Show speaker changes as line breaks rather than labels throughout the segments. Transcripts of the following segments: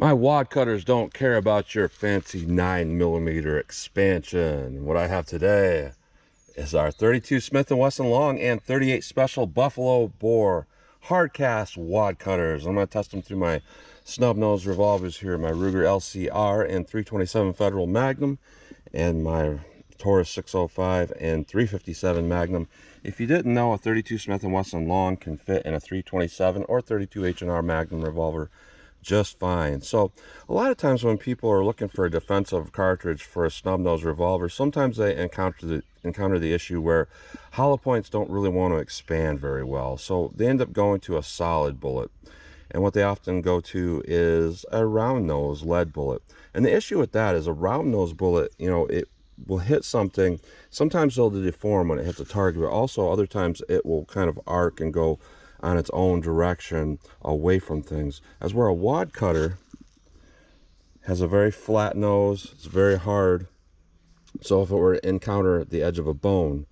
My Wadcutters don't care about your fancy 9mm expansion. What I have today is our 32 Smith & Wesson long and 38 special buffalo bore hardcast Wadcutters. I'm going to test them through my snub nose revolvers here, my Ruger LCR and 327 Federal Magnum, and my Taurus 605 and 357 Magnum. If you didn't know, a 32 Smith & Wesson long can fit in a 327 or 32 H&R Magnum revolver just fine. So a lot of times when people are looking for a defensive cartridge for a snub nose revolver, sometimes they encounter the issue where hollow points don't really want to expand very well, so they end up going to a solid bullet. And what they often go to is a round nose lead bullet. And the issue with that is a round nose bullet, you know, it will hit something. Sometimes it'll deform when it hits a target, but also other times it will kind of arc and go on its own direction away from things. As where a Wadcutter has a very flat nose, it's very hard. So if it were to encounter the edge of a bone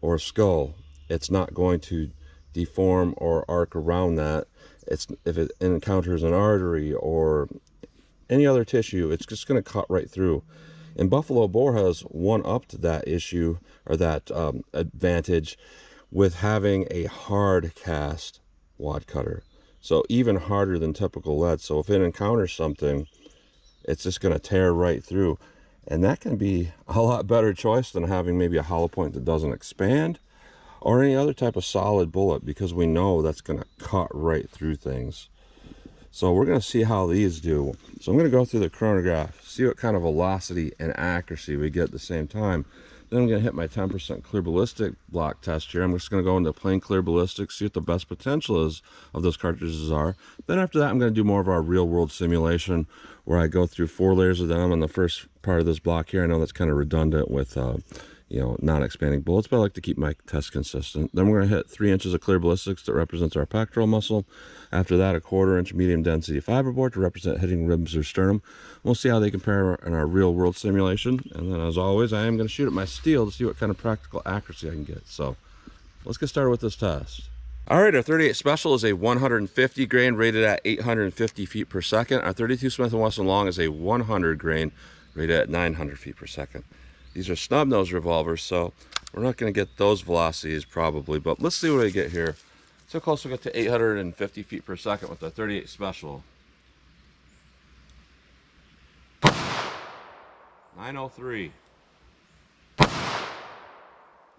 or a skull, it's not going to deform or arc around that. If it encounters an artery or any other tissue, it's just going to cut right through. And buffalo bore has one-upped that issue, or that advantage, with having a hard cast Wadcutter, so even harder than typical lead. So if it encounters something, it's just going to tear right through, and that can be a lot better choice than having maybe a hollow point that doesn't expand or any other type of solid bullet, because we know that's going to cut right through things. So we're going to see how these do. So I'm going to go through the chronograph, see what kind of velocity and accuracy we get at the same time. Then I'm going to hit my 10% clear ballistic block test here. I'm just going to go into plain clear ballistics, see what the best potential is of those cartridges are. Then after that, I'm going to do more of our real world simulation, where I go through 4 layers of them on the first part of this block here. I know that's kind of redundant with you know, non-expanding bullets, but I like to keep my test consistent. Then we're going to hit 3 inches of clear ballistics that represents our pectoral muscle. After that, a 1/4 inch medium density fiberboard to represent hitting ribs or sternum. We'll see how they compare in our real world simulation. And then, as always, I am going to shoot at my steel to see what kind of practical accuracy I can get. So let's get started with this test. All right, our 38 Special is a 150 grain rated at 850 feet per second. Our 32 Smith & Wesson long is a 100 grain rated at 900 feet per second. These are snub nose revolvers, so we're not going to get those velocities probably, but let's see what we get here. So close we get to 850 feet per second with the 38 Special. 903,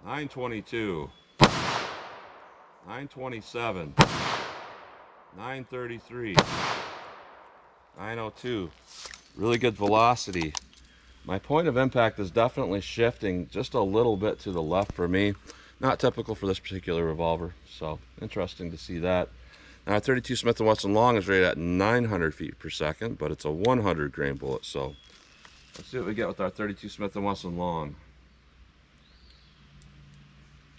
922, 927, 933, 902. Really good velocity. My point of impact is definitely shifting just a little bit to the left for me. Not typical for this particular revolver, so interesting to see that. Now, our 32 Smith & Wesson long is rated at 900 feet per second, but it's a 100 grain bullet. So let's see what we get with our 32 Smith & Wesson long.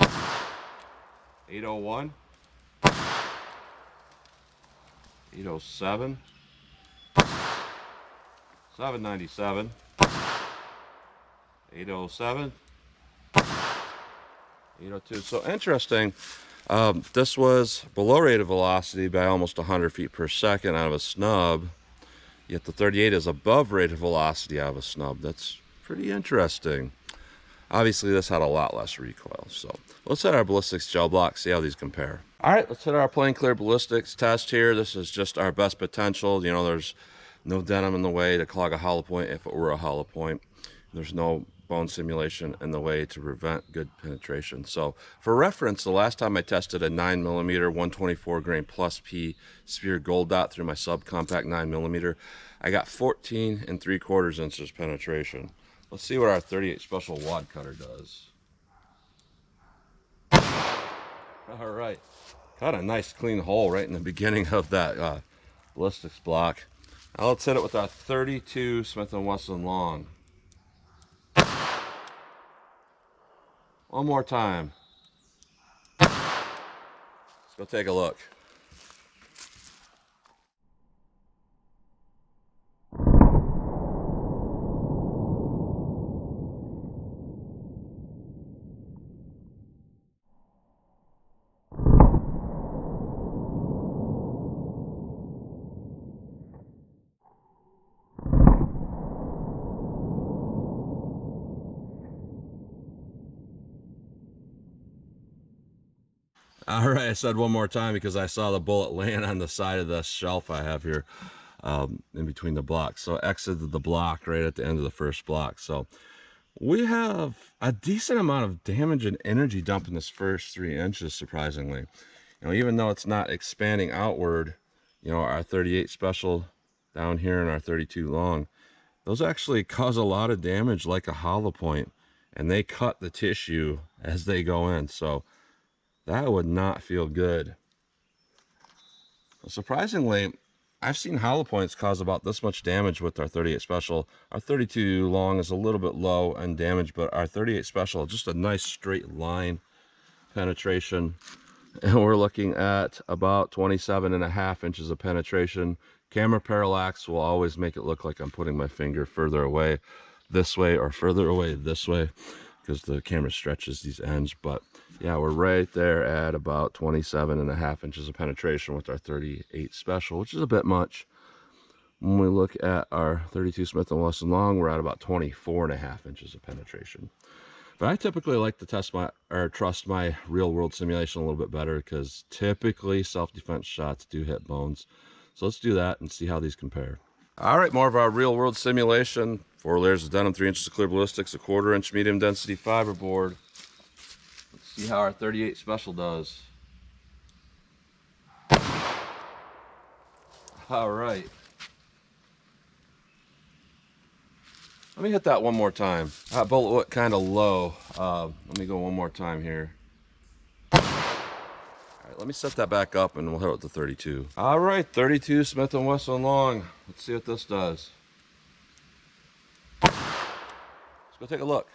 801, 807, 797, 807, 802. So interesting. This was below rated velocity by almost 100 feet per second out of a snub, yet the 38 is above rated velocity out of a snub. That's pretty interesting. Obviously, this had a lot less recoil. So let's hit our ballistics gel block, see how these compare. All right, let's hit our plain clear ballistics test here. This is just our best potential. You know, there's no denim in the way to clog a hollow point if it were a hollow point. There's no bone simulation in the way to prevent good penetration. So for reference, the last time I tested a 9mm 124 grain plus P sphere gold dot through my subcompact 9mm, I got 14 3/4 inches penetration. Let's see what our 38 Special Wadcutter does. All right, got a nice clean hole right in the beginning of that ballistics block. Now let's hit it with our 32 Smith & Wesson long. One more time. Let's go take a look. All right, I said one more time because I saw the bullet land on the side of the shelf I have here in between the blocks. So exited the block right at the end of the first block. So we have a decent amount of damage and energy dump in this first 3 inches, surprisingly. You know, even though it's not expanding outward, you know, our 38 special down here and our 32 long, those actually cause a lot of damage like a hollow point, and they cut the tissue as they go in. So that would not feel good. Surprisingly, I've seen hollow points cause about this much damage with our 38 special. Our 32 long is a little bit low in damage, but our 38 special, just a nice straight line penetration. And we're looking at about 27.5 inches of penetration. Camera parallax will always make it look like I'm putting my finger further away this way or further away this way, because the camera stretches these ends. But yeah, we're right there at about 27.5 inches of penetration with our 38 special, which is a bit much. When we look at our 32 Smith & Wesson long, we're at about 24.5 inches of penetration. But I typically like to trust my real world simulation a little bit better, because typically self-defense shots do hit bones. So let's do that and see how these compare. All right, more of our real world simulation. 4 layers of denim, 3 inches of clear ballistics, a 1/4 inch medium density fiberboard. Let's see how our 38 special does. All right. Let me hit that one more time. That bullet went kind of low. Let me go one more time here. All right, let me set that back up and we'll hit it with the 32. All right, 32 Smith & Wesson long. Let's see what this does. Let's go take a look.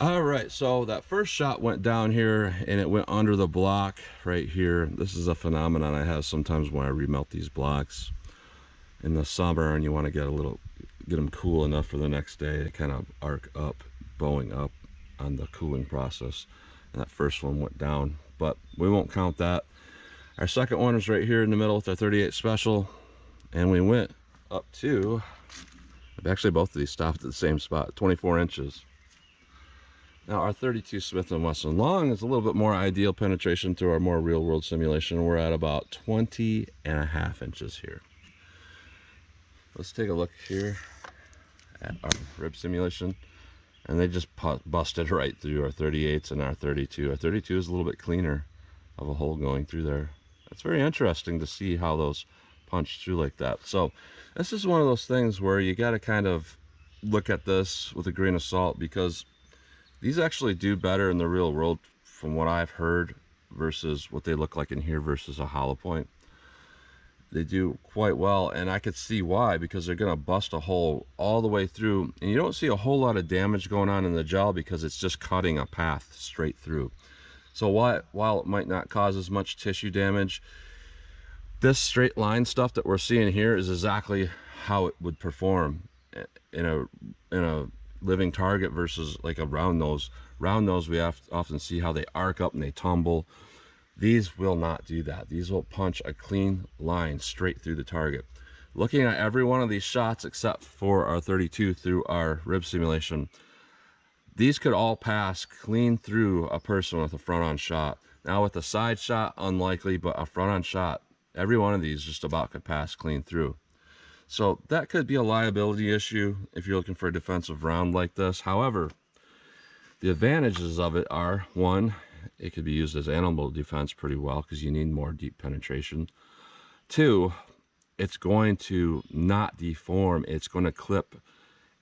All right, so that first shot went down here and it went under the block right here. This is a phenomenon I have sometimes when I remelt these blocks in the summer, and you want to get them cool enough for the next day to kind of arc up, bowing up on the cooling process. And that first one went down, but we won't count that. Our second one is right here in the middle with our 38 special, and we went up to, actually both of these stopped at the same spot, 24 inches. Now our 32 Smith & Wesson long is a little bit more ideal penetration to our more real world simulation. We're at about 20.5 inches here. Let's take a look here at our rib simulation. And they just busted right through our 38s and our 32. Our 32 is a little bit cleaner of a hole going through there. It's very interesting to see how those punch through like that. So this is one of those things where you got to kind of look at this with a grain of salt, because these actually do better in the real world from what I've heard versus what they look like in here versus a hollow point. They do quite well, and I could see why, because they're going to bust a hole all the way through, and you don't see a whole lot of damage going on in the gel because it's just cutting a path straight through. So while it might not cause as much tissue damage, this straight line stuff that we're seeing here is exactly how it would perform in a living target versus like a round nose. Round nose, we often see how they arc up and they tumble. These will not do that. These will punch a clean line straight through the target. Looking at every one of these shots except for our 32 through our rib simulation, these could all pass clean through a person with a front-on shot. Now with a side shot, unlikely, but a front-on shot, every one of these just about could pass clean through. So that could be a liability issue if you're looking for a defensive round like this. However, the advantages of it are, one, it could be used as animal defense pretty well because you need more deep penetration. Two, it's going to not deform. It's going to clip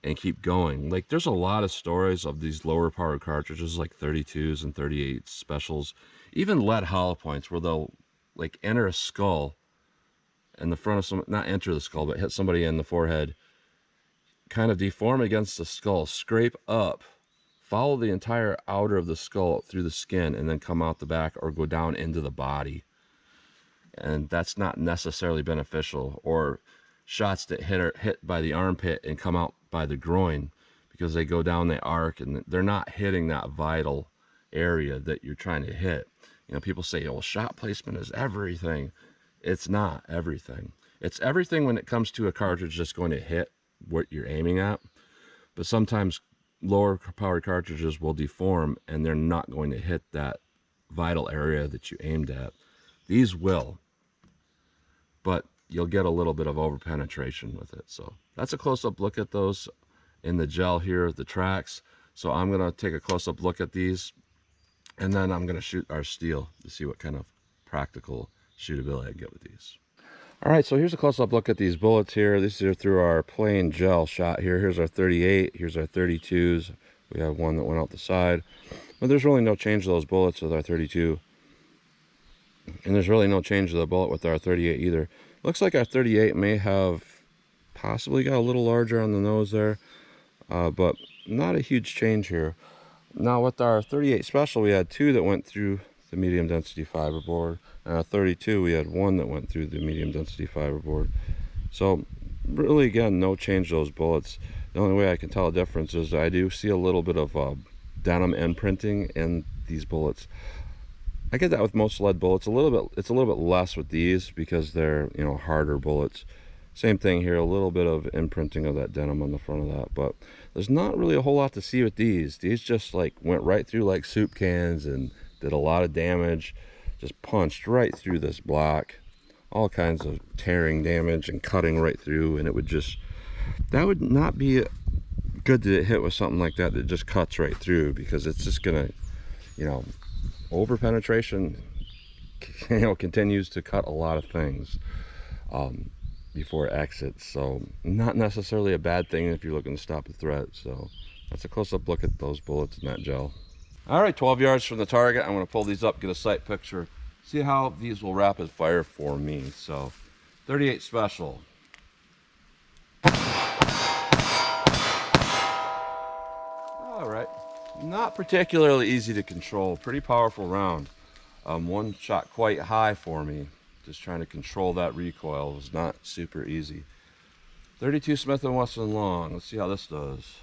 and keep going. Like, there's a lot of stories of these lower power cartridges like 32s and 38 specials, even lead hollow points, where they'll like enter a skull in the front of some, not enter the skull, but hit somebody in the forehead, kind of deform against the skull, scrape up, follow the entire outer of the skull through the skin, and then come out the back or go down into the body. and that's not necessarily beneficial. Or shots that hit by the armpit and come out by the groin, because they go down the arc and they're not hitting that vital area that you're trying to hit. You know, people say, oh, shot placement is everything. It's not everything. It's everything when it comes to a cartridge that's going to hit what you're aiming at. But sometimes lower powered cartridges will deform and they're not going to hit that vital area that you aimed at. These will, but you'll get a little bit of over penetration with it. So that's a close-up look at those in the gel here, the tracks. So I'm gonna take a close-up look at these, and then I'm gonna shoot our steel to see what kind of practical shootability I get with these. All right, so here's a close-up look at these bullets here. These are through our plain gel shot here. Here's our 38, here's our 32s. We have one that went out the side, but there's really no change to those bullets with our 32. And there's really no change to the bullet with our 38 either. Looks like our 38 may have possibly got a little larger on the nose there, but not a huge change here. Now with our 38 Special, we had two that went through the medium density fiberboard, and our 32 we had one that went through the medium density fiberboard. So really, again, no change to those bullets. The only way I can tell a difference is I do see a little bit of denim imprinting in these bullets. I get that with most lead bullets. It's a little bit less with these because they're, you know, harder bullets. Same thing here, a little bit of imprinting of that denim on the front of that, but there's not really a whole lot to see with these. These just like went right through like soup cans and did a lot of damage. Just punched right through this block. All kinds of tearing damage and cutting right through, and it would just, that would not be good to hit with something like that just cuts right through, because it's just gonna, you know, over penetration, you know, continues to cut a lot of things before it exits. So not necessarily a bad thing if you're looking to stop a threat. So that's a close-up look at those bullets in that gel. All right, 12 yards from the target. I'm going to pull these up, get a sight picture, see how these will rapid fire for me. So 38 Special. All right, not particularly easy to control. Pretty powerful round. One shot quite high for me. Just trying to control that recoil was not super easy. 32 Smith & Wesson long. Let's see how this does.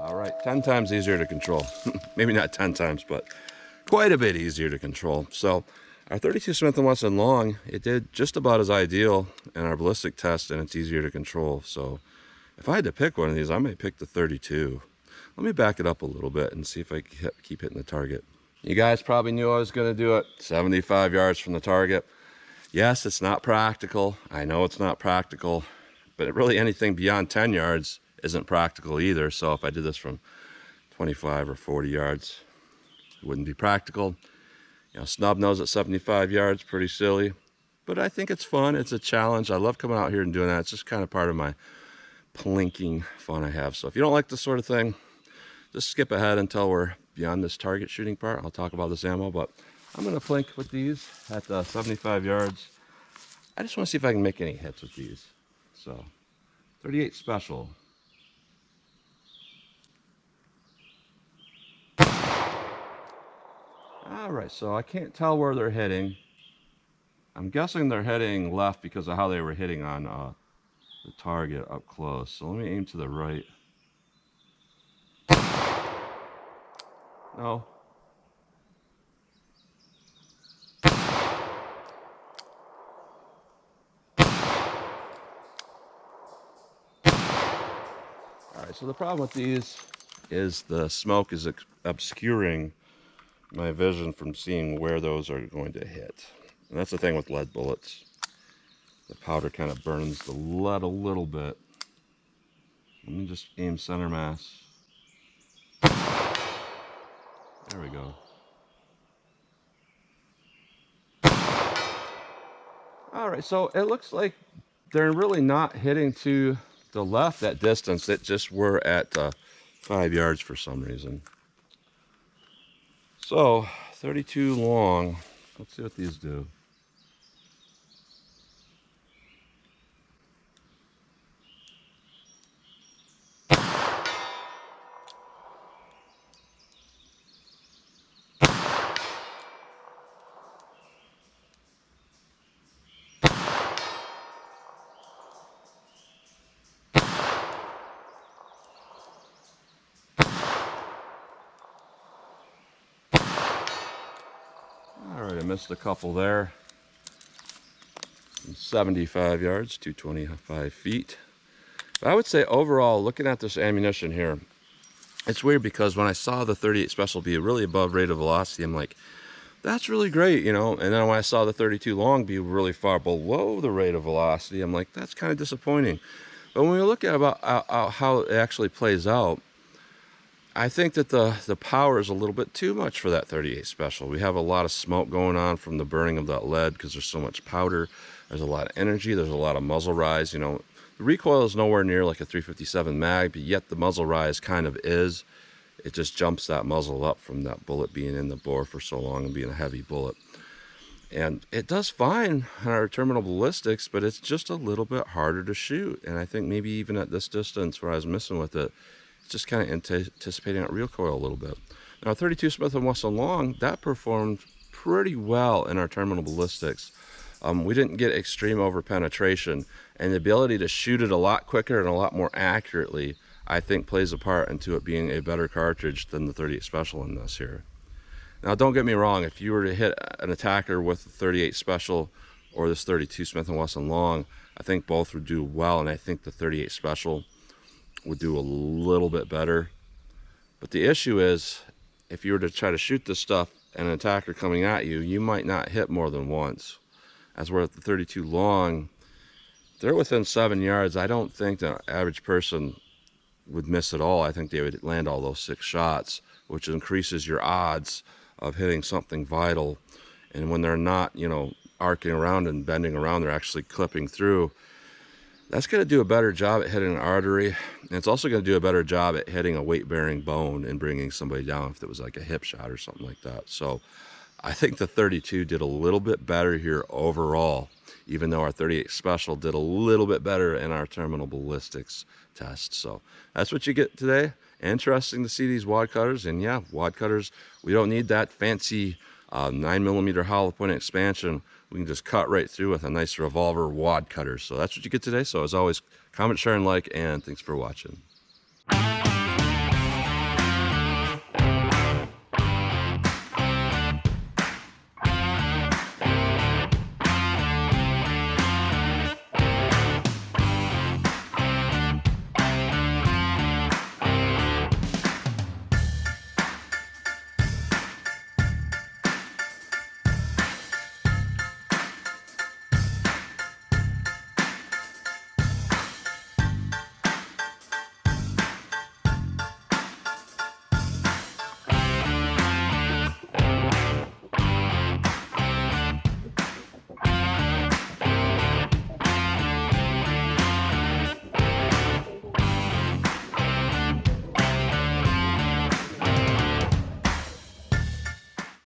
All right, 10 times easier to control. Maybe not 10 times, but quite a bit easier to control. So our 32 Smith & Wesson long, it did just about as ideal in our ballistic test, and it's easier to control. So if I had to pick one of these, I might pick the 32. Let me back it up a little bit and see if I can keep hitting the target. You guys probably knew I was going to do it 75 yards from the target. Yes, it's not practical. I know it's not practical, but really anything beyond 10 yards isn't practical either. So if I did this from 25 or 40 yards, it wouldn't be practical. You know, snub nose at 75 yards, pretty silly, but I think it's fun. It's a challenge. I love coming out here and doing that. It's just kind of part of my plinking fun I have. So if you don't like this sort of thing, just skip ahead until we're beyond this target shooting part. I'll talk about this ammo, but I'm going to plink with these at 75 yards. I just want to see if I can make any hits with these. So 38 Special. All right, so I can't tell where they're hitting. I'm guessing they're heading left because of how they were hitting on the target up close. So let me aim to the right. No. All right, so the problem with these is the smoke is obscuring my vision from seeing where those are going to hit. And that's the thing with lead bullets. The powder kind of burns the lead a little bit. Let me just aim center mass. There we go. All right, so it looks like they're really not hitting to the left at distance. It just were at 5 yards for some reason. So 32 long. Let's see what these do. missed a couple there. 75 yards, 225 feet. But I would say overall, looking at this ammunition here, it's weird because when I saw the 38 Special be really above rate of velocity, I'm like, that's really great, you know. And then when I saw the 32 long be really far below the rate of velocity, I'm like, that's kind of disappointing. But when we look at about how it actually plays out, I think that the power is a little bit too much for that 38 Special. We have a lot of smoke going on from the burning of that lead because there's so much powder. There's a lot of energy. There's a lot of muzzle rise. You know, the recoil is nowhere near like a 357 mag, but yet the muzzle rise kind of is. It just jumps that muzzle up from that bullet being in the bore for so long and being a heavy bullet. And it does fine on our terminal ballistics, but it's just a little bit harder to shoot. And I think maybe even at this distance where I was missing with it, it's just kind of anticipating that recoil a little bit. Now, 32 Smith & Wesson long, that performed pretty well in our terminal ballistics. We didn't get extreme over penetration, and the ability to shoot it a lot quicker and a lot more accurately, I think, plays a part into it being a better cartridge than the 38 Special in this here. Now, don't get me wrong, if you were to hit an attacker with the 38 Special or this 32 Smith & Wesson long, I think both would do well, and I think the 38 Special would do a little bit better. But the issue is, if you were to try to shoot this stuff and an attacker coming at you, you might not hit more than once. As we're at the 32 long, they're within 7 yards. I don't think the average person would miss at all. I think they would land all those 6 shots, which increases your odds of hitting something vital. And when they're not, you know, arcing around and bending around, they're actually clipping through. That's going to do a better job at hitting an artery, and it's also going to do a better job at hitting a weight-bearing bone and bringing somebody down if it was like a hip shot or something like that. So I think the 32 did a little bit better here overall, even though our 38 Special did a little bit better in our terminal ballistics test. So that's what you get today. Interesting to see these Wadcutters, and yeah, Wadcutters, we don't need that fancy 9mm hollow point expansion. We can just cut right through with a nice revolver Wadcutter. So that's what you get today. So as always, comment, share, and like, and thanks for watching.